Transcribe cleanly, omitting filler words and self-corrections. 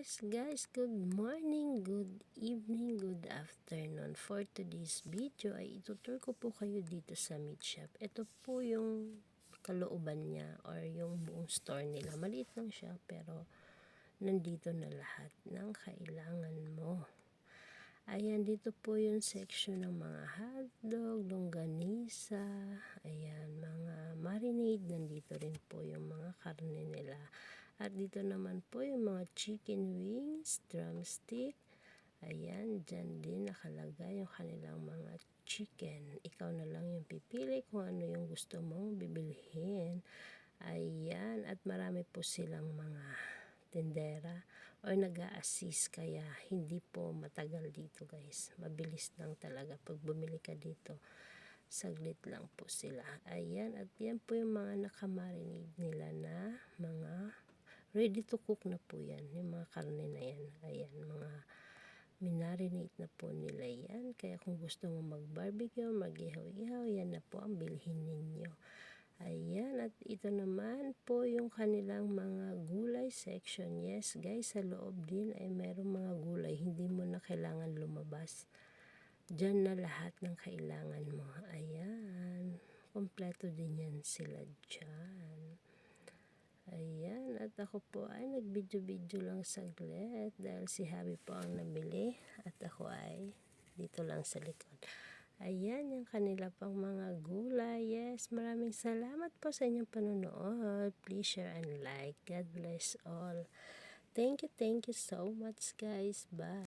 Guys, good morning, good evening, good afternoon. For today's video ay itutur ko po kayo dito sa meat shop. Ito po yung kalooban niya or yung buong store nila. Maliit lang siya pero nandito na lahat ng kailangan mo. Ayan, dito po yung section ng mga hotdog, longganisa, ayan, mga marinade, nandito rin po yung mga karne nila. At dito naman po yung mga chicken wings, drumstick, ayan, dyan din nakalagay yung kanilang mga chicken. Ikaw na lang yung pipili kung ano yung gusto mong bibilhin. Ayan, at marami po silang mga tindera or nag-a-assist kaya hindi po matagal dito guys. Mabilis lang talaga pag bumili ka dito. Saglit lang po sila. Ayan, at yan po yung mga nakamarinate nila na mga ready to cook na po yan. Yung mga karne na yan. Ayan, mga minarinate na po nila yan. Kaya kung gusto mo mag-barbecue, mag-ihaw-ihaw, yan na po ang bilhin ninyo. Ayan, at ito naman po yung kanilang mga gulay section. Yes guys, sa loob din ay merong mga gulay. Hindi mo na kailangan lumabas. Diyan na lahat ng kailangan mo. Ayan, kompleto din yan sila dyan. Ayan, at ako po ay nag-video-video lang saglit dahil si Habi po ang nabili at ako ay dito lang sa likod. Ayan, yung kanila pang mga gulay. Yes, maraming salamat po sa inyong panonood. Please share and like. God bless all. Thank you so much guys. Bye.